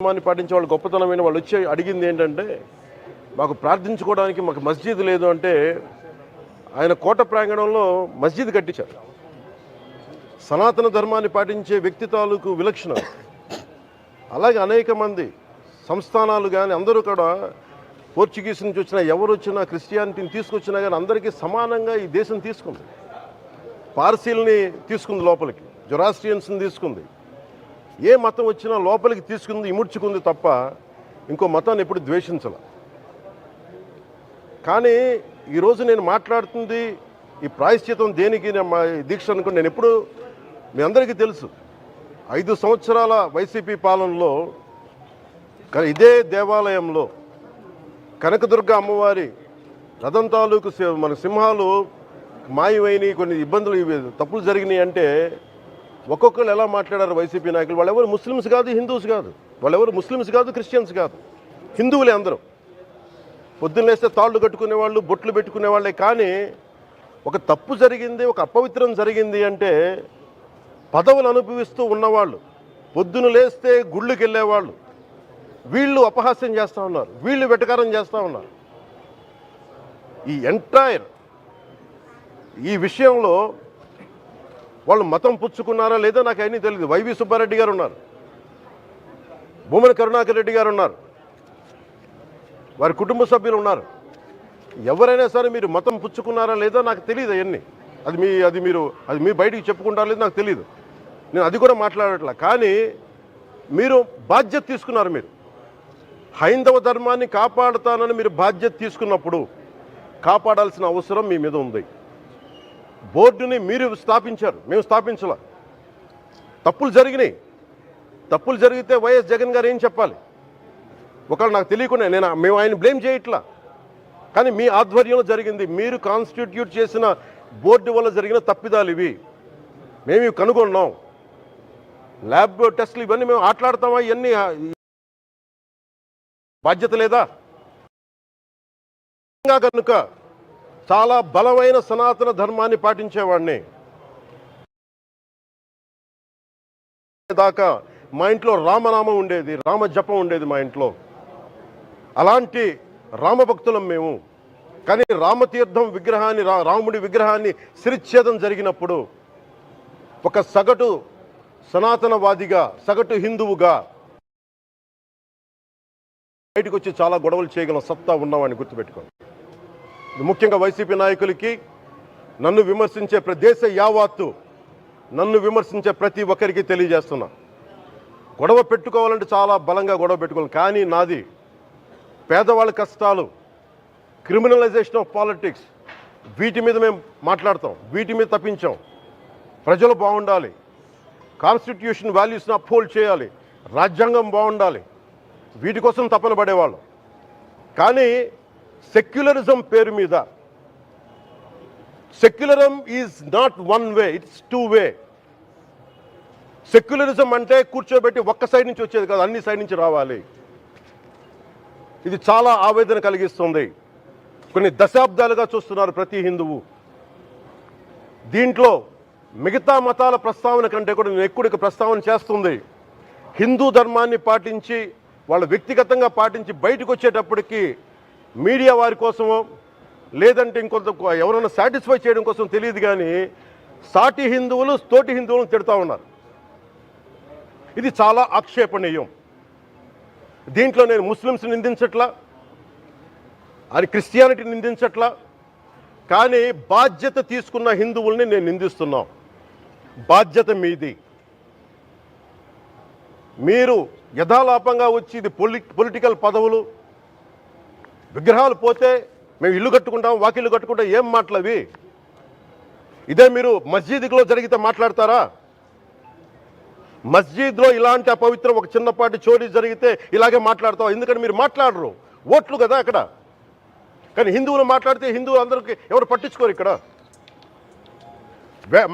ధర్మాన్ని పాటించే వాళ్ళు గొప్పతనమైన వాళ్ళు వచ్చి అడిగింది ఏంటంటే, మాకు ప్రార్థించుకోవడానికి మాకు మస్జిద్ లేదు అంటే, ఆయన కోట ప్రాంగణంలో మస్జిద్ కట్టించారు. సనాతన ధర్మాన్ని పాటించే వ్యక్తి తాలూకు విలక్షణం. అలాగే అనేక మంది సంస్థానాలు కానీ అందరూ కూడా పోర్చుగీస్ నుంచి వచ్చినా ఎవరు వచ్చినా క్రిస్టియానిటీని తీసుకొచ్చినా కానీ అందరికీ సమానంగా ఈ దేశం తీసుకుంది. పార్సీల్ని తీసుకుంది లోపలికి, జొరాస్ట్రియన్స్ని తీసుకుంది. ఏ మతం వచ్చినా లోపలికి తీసుకుంది, ఇముడ్చుకుంది తప్ప ఇంకో మతాన్ని ఎప్పుడు ద్వేషించాల. కానీ ఈరోజు నేను మాట్లాడుతుంది ఈ ప్రాయశ్చితం దేనికి దీక్ష అనుకుని నేను ఎప్పుడు మీ అందరికీ తెలుసు. 5 సంవత్సరాల వైసీపీ పాలనలో ఇదే దేవాలయంలో కనకదుర్గ అమ్మవారి రథం తాలూకు మన సింహాలు మాయమైనవి, కొన్ని ఇబ్బందులు తప్పులు జరిగినాయి అంటే ఒక్కొక్కరు ఎలా మాట్లాడారు వైసీపీ నాయకులు. వాళ్ళెవరు ముస్లిమ్స్ కాదు, హిందూస్ కాదు, వాళ్ళెవరు ముస్లిమ్స్ కాదు, క్రిస్టియన్స్ కాదు, హిందువులే అందరూ. పొద్దున్న లేస్తే తాళ్ళు కట్టుకునేవాళ్ళు, బొట్లు పెట్టుకునేవాళ్ళే. కానీ ఒక తప్పు జరిగింది, ఒక అపవిత్రం జరిగింది అంటే పదవులు అనుభవిస్తూ ఉన్నవాళ్ళు, పొద్దున లేస్తే గుళ్ళకి వెళ్ళేవాళ్ళు, వీళ్ళు అపహాస్యం చేస్తూ ఉన్నారు, వీళ్ళు వెటకారం చేస్తూ ఉన్నారు. ఈ ఎంటైర్ ఈ విషయంలో వాళ్ళు మతం పుచ్చుకున్నారా లేదా నాకు అన్నీ తెలియదు. వైవి సుబ్బారెడ్డి గారు ఉన్నారు, భూమన కరుణాకర్ రెడ్డి గారు ఉన్నారు, వారి కుటుంబ సభ్యులు ఉన్నారు. ఎవరైనా సరే మీరు మతం పుచ్చుకున్నారా లేదా నాకు తెలియదు. అవన్నీ అది మీ బయటికి చెప్పుకుంటారా లేదు నాకు తెలియదు. నేను అది కూడా మాట్లాడట్లా. కానీ మీరు బాధ్యత తీసుకున్నారు. మీరు హైందవ ధర్మాన్ని కాపాడుతానని మీరు బాధ్యత తీసుకున్నప్పుడు కాపాడాల్సిన అవసరం మీ మీద ఉంది. బోర్డుని మీరు స్థాపించారు, మేము స్థాపించాల. తప్పులు జరిగినాయి. తప్పులు జరిగితే వైఎస్ జగన్ గారు ఏం చెప్పాలి? ఒకవేళ నాకు తెలియకుండా మేము ఆయన బ్లేమ్ చేయట్లా. కానీ మీ ఆధ్వర్యంలో జరిగింది, మీరు కాన్స్టిట్యూట్ చేసిన బోర్డు వల్ల జరిగిన తప్పిదాలు ఇవి, మేము ఇవి కనుగొన్నాం. ల్యాబ్ టెస్టులు ఇవన్నీ మేము ఆటలాడతామా? ఇవన్నీ బాధ్యత లేదా? కనుక చాలా బలమైన సనాతన ధర్మాన్ని పాటించేవాడిని. దాకా మా ఇంట్లో రామనామం ఉండేది, రామ జపం ఉండేది మా ఇంట్లో. అలాంటి రామభక్తులం మేము. కానీ రామతీర్థం విగ్రహాన్ని, రాముడి విగ్రహాన్ని శిరచ్ఛేదం జరిగినప్పుడు ఒక సగటు సనాతనవాదిగా, సగటు హిందువుగా బయటకు వచ్చి చాలా గొడవలు చేయగల సత్తా ఉన్నవాడిని గుర్తుపెట్టుకోండి. ముఖ్యంగా వైసీపీ నాయకులకి, నన్ను విమర్శించే దేశ యావత్తు నన్ను విమర్శించే ప్రతి ఒక్కరికి తెలియజేస్తున్నా, గొడవ పెట్టుకోవాలంటే చాలా బలంగా గొడవ పెట్టుకోవాలి. కానీ నాది పేదవాళ్ళ కష్టాలు, క్రిమినలైజేషన్ ఆఫ్ పాలిటిక్స్, వీటి మీద మేము మాట్లాడతాం, వీటి మీద తప్పించాం. ప్రజలు బాగుండాలి, కాన్స్టిట్యూషన్ వాల్యూస్ని అప్హోల్డ్ చేయాలి, రాజ్యాంగం బాగుండాలి, వీటి కోసం తపన పడేవాళ్ళం. కానీ సెక్యులరిజం పేరు మీద, secularism is not one way, it's 2 way. Secularism అంటే కూర్చోబెట్టి ఒక్క సైడ్ నుంచి వచ్చేది కాదు, అన్ని సైడ్ నుంచి రావాలి. ఇది చాలా ఆవేదన కలిగిస్తుంది. కొన్ని దశాబ్దాలుగా చూస్తున్నారు ప్రతి హిందువు. దీంట్లో మిగతా మతాల ప్రస్తావన కంటే కూడా నేను ఎక్కువ ప్రస్తావన చేస్తుంది. హిందూ ధర్మాన్ని పాటించి, వాళ్ళ వ్యక్తిగతంగా పాటించి బయటకు వచ్చేటప్పటికి మీడియా వారి కోసమో లేదంటే ఇంకొంత ఎవరైనా సాటిస్ఫై చేయడం కోసం తెలియదు, కానీ సాటి హిందువులు తోటి హిందువులను తిడుతూ ఉన్నారు. ఇది చాలా ఆక్షేపణీయం. దీంట్లో నేను ముస్లిమ్స్ నిందించట్లా, అది క్రిస్టియానిటీ నిందించట్లా. కానీ బాధ్యత తీసుకున్న హిందువుల్ని నేను నిందిస్తున్నాం. బాధ్యత మీది. మీరు యథాలాపంగా వచ్చి ఇది పొలిటికల్ పదవులు, విగ్రహాలు పోతే మేము ఇల్లు కట్టుకుంటాం, వాకిళ్ళు కట్టుకుంటాం, ఏం మాటలవి? ఇదే మీరు మస్జిద్లో జరిగితే మాట్లాడతారా? మస్జిద్లో ఇలాంటి అపవిత్రం ఒక చిన్నపాటి చోరీ జరిగితే ఇలాగే మాట్లాడతాం. ఎందుకంటే మీరు మాట్లాడరు, ఓట్లు కదా అక్కడ. కానీ హిందువులు మాట్లాడితే హిందువులు అందరికీ ఎవరు పట్టించుకోరు. ఇక్కడ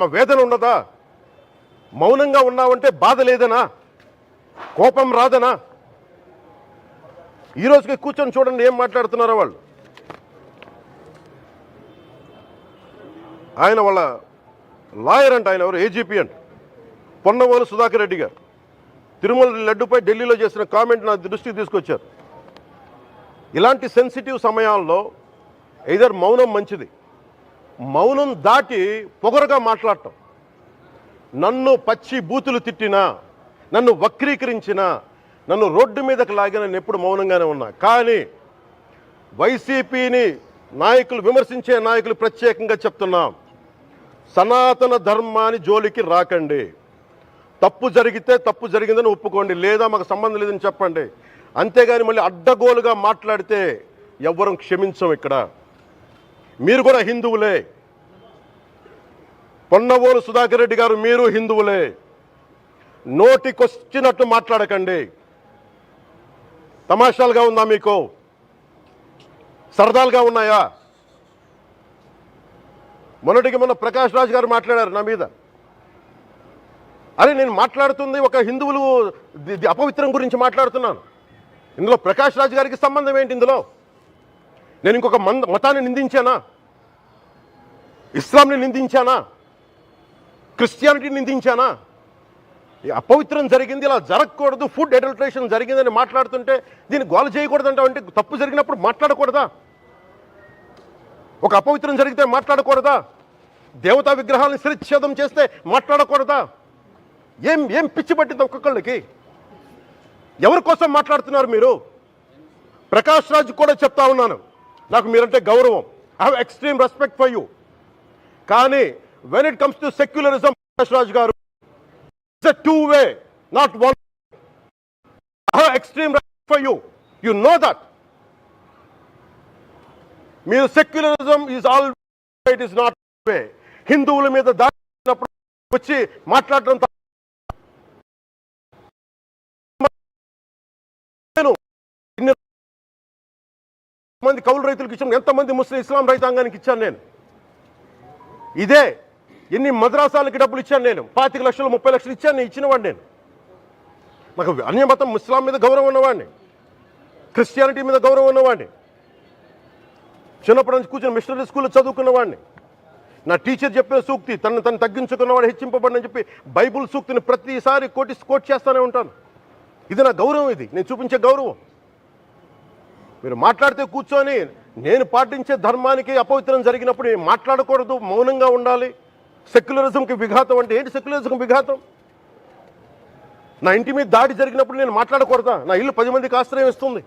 మా వేదన ఉండదా? మౌనంగా ఉన్నామంటే బాధ లేదనా? కోపం రాదనా? ఈ రోజుకి కూర్చొని చూడండి ఏం మాట్లాడుతున్నారో వాళ్ళు. ఆయన వాళ్ళ లాయర్ అంట, ఆయన ఎవరు, ఏజీపీ అంట, పొన్నవోలు సుధాకర్ రెడ్డి గారు. తిరుమల లడ్డుపై ఢిల్లీలో చేసిన కామెంట్ నా దృష్టికి తీసుకొచ్చారు. ఇలాంటి సెన్సిటివ్ సమయాల్లో ఎయిదర్ మౌనం మంచిది, మౌనం దాటి పొగరుగా మాట్లాడటం, నన్ను పచ్చి బూతులు తిట్టినా, నన్ను వక్రీకరించినా, నన్ను రోడ్డు మీదకి లాగిన నేను ఎప్పుడు మౌనంగానే ఉన్నా. కానీ వైసీపీని నాయకులు, విమర్శించే నాయకులు ప్రత్యేకంగా చెప్తున్నాం, సనాతన ధర్మాన్ని జోలికి రాకండి. తప్పు జరిగితే తప్పు జరిగిందని ఒప్పుకోండి, లేదా మాకు సంబంధం లేదని చెప్పండి. అంతేగాని మళ్ళీ అడ్డగోలుగా మాట్లాడితే ఎవ్వరూ క్షమించం. ఇక్కడ మీరు కూడా హిందువులే, పొన్నవోలు సుధాకర్ రెడ్డి గారు మీరు హిందువులే. నోటికొచ్చినట్టు మాట్లాడకండి. తమాషాలుగా ఉందా మీకు? సరదాలుగా ఉన్నాయా? మొన్నటికి మొన్న ప్రకాష్ రాజ్ గారు మాట్లాడారు నా మీద. అరే నేను మాట్లాడుతుంది ఒక హిందువులు అపవిత్రం గురించి మాట్లాడుతున్నాను. ఇందులో ప్రకాష్ రాజ్ గారికి సంబంధం ఏంటి? ఇందులో నేను ఇంకొక మతాన్ని నిందించానా? ఇస్లాంని నిందించానా? క్రిస్టియానిటీని నిందించానా? అపవిత్రం జరిగింది, ఇలా జరగకూడదు, ఫుడ్ అడల్టరేషన్ జరిగిందని మాట్లాడుతుంటే దీన్ని గోల చేయకూడదంటే, అంటే తప్పు జరిగినప్పుడు మాట్లాడకూడదా? ఒక అపవిత్రం జరిగితే మాట్లాడకూడదా? దేవతా విగ్రహాలను శిరచ్ఛేదం చేస్తే మాట్లాడకూడదా? ఏం పిచ్చి పట్టింది ఒక్కొక్కళ్ళకి? ఎవరి కోసం మాట్లాడుతున్నారు మీరు? ప్రకాష్ రాజ్ కూడా చెప్తా ఉన్నాను, నాకు మీరంటే గౌరవం, I have extreme respect for you. కానీ when it comes to secularism, Prakash Raj garu, it's a two-way, not one. I have extreme respect for you. You know that. మీరు secularism is all, it is not way. హిందువుల మీద దాడినప్పుడు వచ్చి మాట్లాడడం మంది కౌలు రైతులకు ఇచ్చాను, ఎంతమంది ముస్లిం ఇస్లాం రైతాంగానికి ఇచ్చాను నేను. ఇదే ఎన్ని మద్రాసాలకి డబ్బులు ఇచ్చాను నేను, 25 లక్షలు 30 లక్షలు ఇచ్చాను, నేను ఇచ్చినవాడిని. నేను నాకు అన్యమతం ఇస్లాం మీద గౌరవం ఉన్నవాడిని, క్రిస్టియానిటీ మీద గౌరవం ఉన్నవాడిని, చిన్నప్పటి నుంచి కూర్చొని మిషనరీ స్కూల్లో చదువుకున్నవాడిని. నా టీచర్ చెప్పే సూక్తి, తను తగ్గించుకున్నవాడు హెచ్చింపబడిని చెప్పి బైబుల్ సూక్తిని ప్రతిసారి కోట్ చేస్తూనే ఉంటాను. ఇది నా గౌరవం, ఇది నేను చూపించే గౌరవం. మీరు మాట్లాడితే కూర్చొని నేను పాటించే ధర్మానికి అపవిత్రం జరిగినప్పుడు మాట్లాడకూడదు, మౌనంగా ఉండాలి. సెక్యులరిజంకి విఘాతం అంటే ఏంటి? సెక్యులరిజంకి విఘాతం నా ఇంటి మీద దాడి జరిగినప్పుడు నేను మాట్లాడకూడదా? నా ఇల్లు 10 మందికి ఆశ్రయం ఇస్తుంది.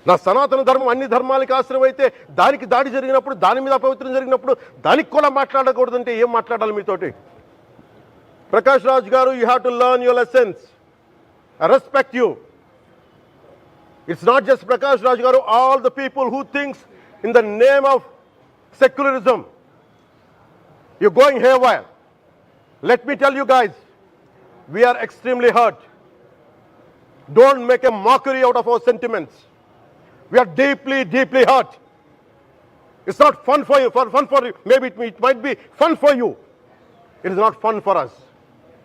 నా సనాతన ధర్మం అన్ని ధర్మాలకి ఆశ్రయం అయితే దానికి దాడి జరిగినప్పుడు, దాని మీద అపవిత్రం జరిగినప్పుడు దానికి కూడా మాట్లాడకూడదంటే ఏం మాట్లాడాలి మీతోటి? ప్రకాష్ రాజ్ గారు, you have to learn your lessons. I respect you. It's not just Prakash Raj Garu, all the people who thinks in the name of secularism, you're going haywire. Let me tell you guys, we are extremely hurt. Don't make a mockery out of our sentiments. We are deeply, deeply hurt. It's not fun for you, maybe it might be fun for you. It is not fun for us.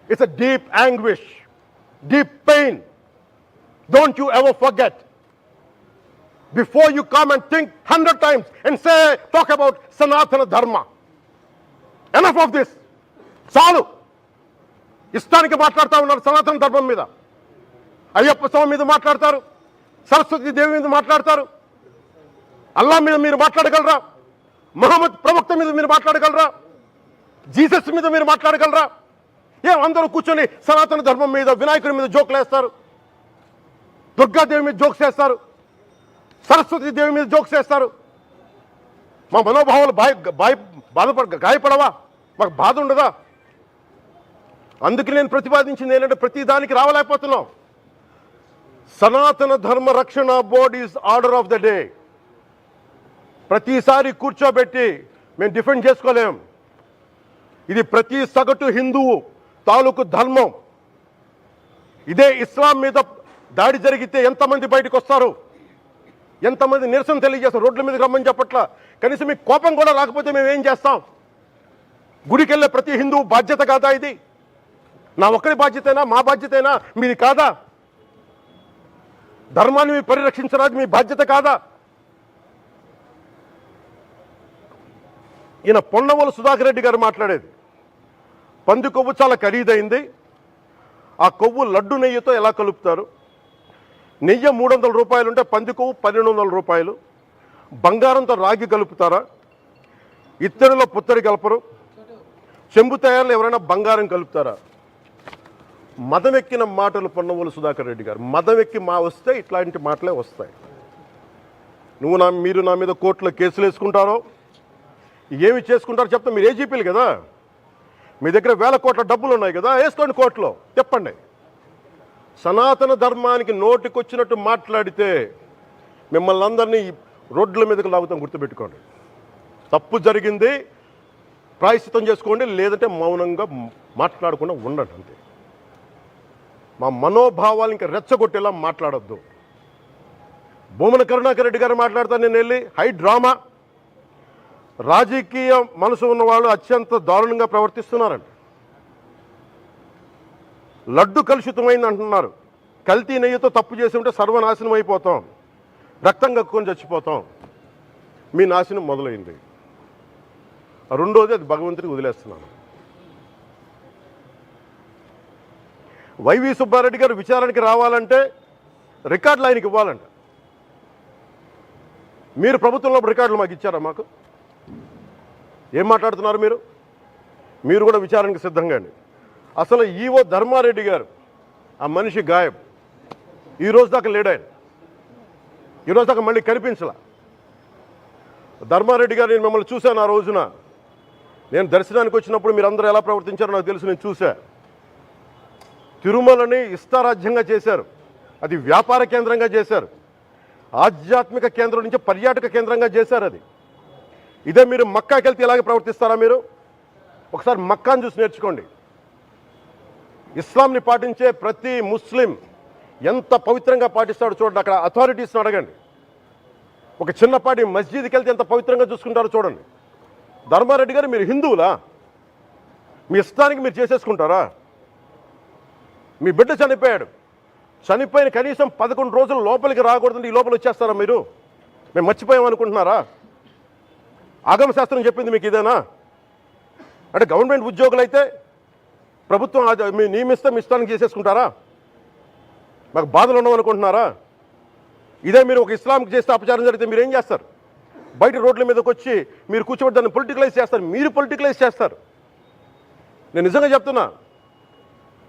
It's a deep anguish, deep pain. Don't you ever forget. Before you come and think 100 times and talk about Sanatana Dharma. Enough of this. చాలు. ఇష్టానికి మాట్లాడుతూ ఉన్నారు సనాతన ధర్మం మీద. అయ్యప్ప స్వామి మీద మాట్లాడతారు, సరస్వతి దేవి మీద మాట్లాడతారు. అల్లా మీద మీరు మాట్లాడగలరా? మహమ్మద్ ప్రవక్త మీద మీరు మాట్లాడగలరా? జీసస్ మీద మీరు మాట్లాడగలరా? అందరూ కూర్చొని సనాతన ధర్మం మీద, వినాయకుడి మీద జోకులు వేస్తారు, దుర్గాదేవి మీద జోక్స్ వేస్తారు, సరస్వతి దేవి మీద జోక్స్ వేస్తారు. మా మనోభావాలు గాయపడవా? మాకు బాధ ఉండదా? అందుకే నేను ప్రతిపాదించింది ఏంటంటే, ప్రతి దానికి రావలేకపోతున్నాం. సనాతన ధర్మ రక్షణ board is order of the day. ప్రతిసారి కూర్చోబెట్టి మేము డిఫెండ్ చేసుకోలేం. ఇది ప్రతి సగటు హిందువు తాలూకు ధర్మం. ఇదే ఇస్లాం మీద దాడి జరిగితే ఎంతమంది బయటకు వస్తారు? ఎంతమంది నిరసన తెలియజేస్తారు? రోడ్ల మీదకి రమ్మని చెప్పట్లా. కనీసం మీకు కోపం కూడా రాకపోతే మేము ఏం చేస్తాం? గుడికి వెళ్ళే ప్రతి హిందువు బాధ్యత కాదా ఇది? నా ఒక్కరి బాధ్యతైనా, మా బాధ్యతైనా మీది కాదా? ధర్మాన్ని పరిరక్షించడానికి మీ బాధ్యత కాదా? ఈయన పొన్నవోలు సుధాకర్ రెడ్డి గారు మాట్లాడేది, పంది కొవ్వు చాలా ఖరీదైంది, ఆ కొవ్వు లడ్డు నెయ్యితో ఎలా కలుపుతారు? నెయ్యి 300 రూపాయలు ఉంటే పంది కొవ్వు 1200 రూపాయలు. బంగారంతో రాగి కలుపుతారా? ఇత్తడిలో పుత్తడి కలపరు. చెంబు తయారులో ఎవరైనా బంగారం కలుపుతారా? మదమెక్కిన మాటలు పొన్నవోలు సుధాకర్ రెడ్డి గారు. మదమెక్కి వస్తే ఇట్లాంటి మాటలే వస్తాయి. మీరు నా మీద కోర్టులో కేసులు వేసుకుంటారో ఏమి చేసుకుంటారో చెప్తా. మీరు ఏజీపీలు కదా, మీ దగ్గర వేల కోట్ల డబ్బులు ఉన్నాయి కదా, వేసుకోండి కోర్టులో, చెప్పండి. సనాతన ధర్మానికి నోటికొచ్చినట్టు మాట్లాడితే మిమ్మల్ని అందరినీ రోడ్ల మీదకి లాగుతాం, గుర్తుపెట్టుకోండి. తప్పు జరిగింది, ప్రాయశ్చిత్తం చేసుకోండి, లేదంటే మౌనంగా మాట్లాడకుండా ఉండండి అంతే. మా మనోభావాలు ఇంకా రెచ్చగొట్టేలా మాట్లాడొద్దు. భూమన కరుణాకర్ రెడ్డి గారు మాట్లాడతాను నేను వెళ్ళి హై డ్రామా. రాజకీయ మనసు ఉన్న వాళ్ళు అత్యంత దారుణంగా ప్రవర్తిస్తున్నారండి. లడ్డు కలుషితమైంది అంటున్నారు. కల్తీ నెయ్యితో తప్పు చేసి ఉంటే సర్వనాశనం అయిపోతాం, రక్తం కక్కుని చచ్చిపోతాం. మీ నాశనం మొదలైంది. రెండోది అది భగవంతుడికి వదిలేస్తున్నాను. వైవి సుబ్బారెడ్డి గారు విచారణకి రావాలంటే రికార్డులు ఆయనకి ఇవ్వాలంట. మీరు ప్రభుత్వంలో రికార్డులు మాకు ఇచ్చారా? మాకు ఏం మాట్లాడుతున్నారు మీరు? మీరు కూడా విచారణకు సిద్ధంగా అండి. అసలు ఈవో ధర్మారెడ్డి గారు, ఆ మనిషి గాయం. ఈరోజు దాకా లేడాయన, ఈరోజు దాకా మళ్ళీ కనిపించలా. ధర్మారెడ్డి గారు, నేను మిమ్మల్ని చూశాను ఆ రోజున. నేను దర్శనానికి వచ్చినప్పుడు మీరు అందరూ ఎలా ప్రవర్తించారో నాకు తెలుసు, నేను చూశా. తిరుమలని ఇష్టారాజ్యంగా చేశారు, అది వ్యాపార కేంద్రంగా చేశారు, ఆధ్యాత్మిక కేంద్రం నుంచి పర్యాటక కేంద్రంగా చేశారు అది. ఇదే మీరు మక్కాకి వెళ్తే ఇలాగే ప్రవర్తిస్తారా? మీరు ఒకసారి మక్కాను చూసి నేర్చుకోండి. ఇస్లాంని పాటించే ప్రతి ముస్లిం ఎంత పవిత్రంగా పాటిస్తాడో చూడండి. అక్కడ అథారిటీస్ని అడగండి. ఒక చిన్నపాటి మస్జిద్కి వెళ్తే ఎంత పవిత్రంగా చూసుకుంటారో చూడండి. ధర్మారెడ్డి గారు, మీరు హిందువులా? మీ ఇష్టానికి మీరు చేసేసుకుంటారా? మీ బిడ్డ చనిపోయాడు, చనిపోయిన కనీసం 11 రోజులు లోపలికి రాకూడదంటే ఈ లోపల వచ్చేస్తారా మీరు? మేము మర్చిపోయామనుకుంటున్నారా? ఆగమ శాస్త్రం చెప్పింది మీకు ఇదేనా? అంటే గవర్నమెంట్ ఉద్యోగులు అయితే ప్రభుత్వం మీ నియమిస్తే మీ ఇష్టానికి చేసేసుకుంటారా? మాకు బాధలు ఉండవనుకుంటున్నారా? ఇదే మీరు ఒక ఇస్లాంకి చేస్తే అపచారం జరిగితే మీరు ఏం చేస్తారు? బయట రోడ్ల మీదకి వచ్చి మీరు కూర్చోబెట్టి దాన్ని పొలిటికలైజ్ చేస్తారు. మీరు పొలిటికలైజ్ చేస్తారు. నేను నిజంగా చెప్తున్నా,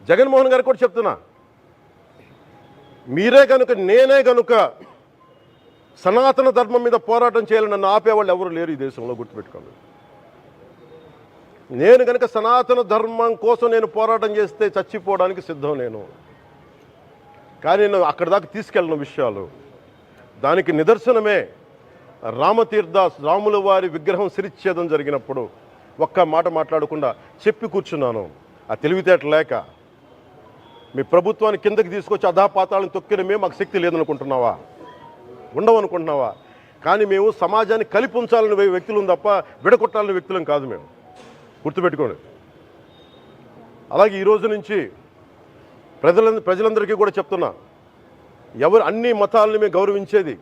జగన్మోహన్ గారికి కూడా చెప్తున్నా, మీరే కనుక నేనే కనుక సనాతన ధర్మం మీద పోరాటం చేయాలని నన్ను ఆపేవాళ్ళు ఎవరు లేరు ఈ దేశంలో, గుర్తుపెట్టుకోండి. నేను కనుక సనాతన ధర్మం కోసం నేను పోరాటం చేస్తే చచ్చిపోవడానికి సిద్ధం నేను. కానీ నేను అక్కడి దాకా తీసుకెళ్ళిన విషయాలు, దానికి నిదర్శనమే రాముల వారి విగ్రహం శిరిచ్ఛేదం జరిగినప్పుడు ఒక్క మాట మాట్లాడకుండా చెప్పి కూర్చున్నాను. ఆ తెలివితేట లేక మీ ప్రభుత్వాన్ని కిందకి తీసుకొచ్చి అధాపాతాలను తొక్కిన మేము మాకు శక్తి లేదనుకుంటున్నావా? ఉండవనుకుంటున్నావా? కానీ మేము సమాజాన్ని కలిపి ఉంచాలని వ్యక్తులం తప్ప విడగొట్టాలని వ్యక్తులం కాదు మేము, గుర్తుపెట్టుకోండి. అలాగే ఈరోజు నుంచి ప్రజలందరికీ కూడా చెప్తున్నా, అన్ని మతాలని మేము గౌరవించేది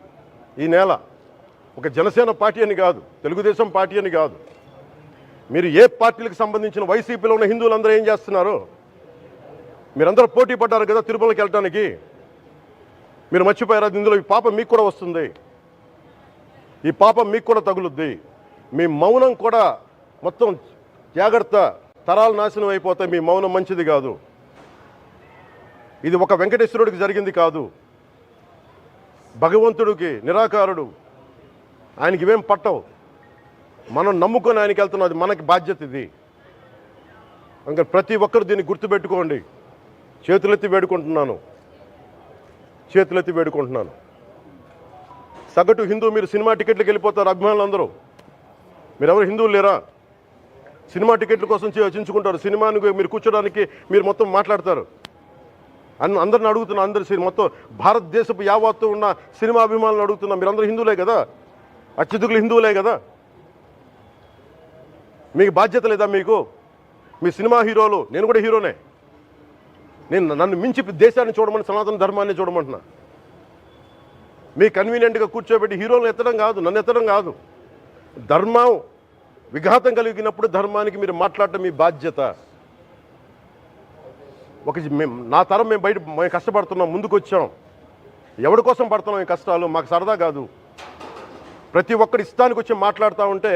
ఈ నేల. ఒక జనసేన పార్టీ అని కాదు, తెలుగుదేశం పార్టీ అని కాదు. మీరు ఏ పార్టీలకు సంబంధించిన వైసీపీలో ఉన్న హిందువులందరూ ఏం చేస్తున్నారు? మీరందరూ పోటీ పడ్డారు కదా తిరుమలకి వెళ్ళడానికి. మీరు మర్చిపోయారు, ఇందులో ఈ పాపం మీకు కూడా వస్తుంది, ఈ పాపం మీకు కూడా తగులుద్ది. మీ మౌనం కూడా మొత్తం జాగ్రత్త, తరాలు నాశనం అయిపోతాయి. మీ మౌనం మంచిది కాదు. ఇది ఒక వెంకటేశ్వరుడికి జరిగింది కాదు, భగవంతుడికి, నిరాకారుడు, ఆయనకి ఇవేం పట్టవు. మనం నమ్ముకొని ఆయనకి వెళ్తున్నది, మనకి బాధ్యత ఇది. ఇంకా ప్రతి ఒక్కరు దీన్ని గుర్తుపెట్టుకోండి. చేతులెత్తి వేడుకుంటున్నాను. సగటు హిందూ మీరు సినిమా టికెట్లకు వెళ్ళిపోతారు, అభిమానులు అందరూ. మీరెవరు హిందువులు లేరా? సినిమా టికెట్ల కోసం చించుకుంటారు. సినిమాని మీరు కూర్చోడానికి మీరు మొత్తం మాట్లాడతారు. అందరిని అడుగుతున్నా, మొత్తం భారతదేశపు యావత్తు ఉన్న సినిమా అభిమానులను అడుగుతున్నా, మీరందరూ హిందువులే కదా, అత్యధికులు హిందువులే కదా. మీకు బాధ్యత లేదా? మీకు మీ సినిమా హీరోలు, నేను కూడా హీరోనే, నన్ను మించి దేశాన్ని చూడమని, సనాతన ధర్మాన్ని చూడమంటున్నా. మీ కన్వీనియంట్గా కూర్చోబెట్టి హీరోలను ఎత్తడం కాదు, నన్ను ఎత్తడం కాదు. ధర్మం విఘాతం కలిగినప్పుడు ధర్మానికి మీరు మాట్లాడటం మీ బాధ్యత. నా తరం మేము కష్టపడుతున్నాం, ముందుకు వచ్చాం. ఎవరి కోసం పడుతున్నాం ఈ కష్టాలు? మాకు సరదా కాదు. ప్రతి ఒక్కరి ఇష్టానికి వచ్చి మాట్లాడుతూ ఉంటే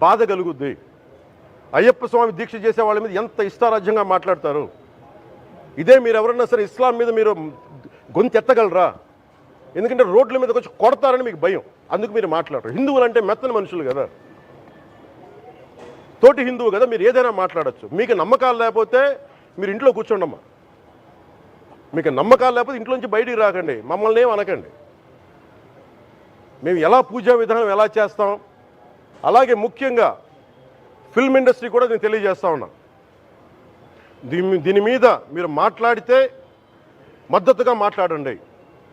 బాధ కలుగుద్ది. అయ్యప్ప స్వామి దీక్ష చేసే వాళ్ళ మీద ఎంత ఇష్టారాజ్యంగా మాట్లాడతారు. ఇదే మీరు ఎవరన్నా సరే ఇస్లాం మీద మీరు గొంతు ఎత్తగలరా? ఎందుకంటే రోడ్ల మీదకి వచ్చి కొడతారని మీకు భయం, అందుకు మీరు మాట్లాడరు. హిందువులు అంటే మెత్తని మనుషులు కదా, తోటి హిందువు కదా, మీరు ఏదైనా మాట్లాడచ్చు. మీకు నమ్మకాలు లేకపోతే మీరు ఇంట్లో కూర్చోండమ్మా. మీకు నమ్మకాలు లేకపోతే ఇంట్లోంచి బయటికి రాకండి, మమ్మల్ని ఏం అనకండి. మేము ఎలా పూజా విధానం ఎలా చేస్తాం, అలాగే ముఖ్యంగా ఫిల్మ్ ఇండస్ట్రీ కూడా నేను తెలియజేస్తా ఉన్నా. దీని మీద మీరు మాట్లాడితే మద్దతుగా మాట్లాడండి,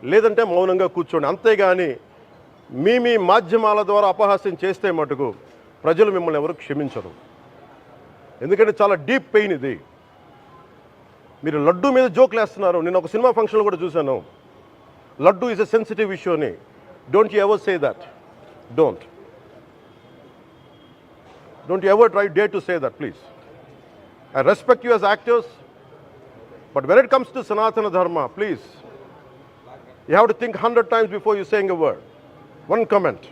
లేదంటే మౌనంగా కూర్చోండి. అంతేగాని మీ మాధ్యమాల ద్వారా అపహాస్యం చేస్తే మటుకు ప్రజలు మిమ్మల్ని ఎవరు క్షమించరు. ఎందుకంటే చాలా డీప్ పెయిన్ ఇది. మీరు లడ్డు మీద జోక్లు వేస్తున్నారు. నేను ఒక సినిమా ఫంక్షన్లో కూడా చూశాను, laddu is a sensitive issue అని. Don't you ever say that. Don't you ever try day to say that, please. I respect you as actors, but when it comes to Sanatana Dharma, please, you have to think 100 times before you saying a word. One comment.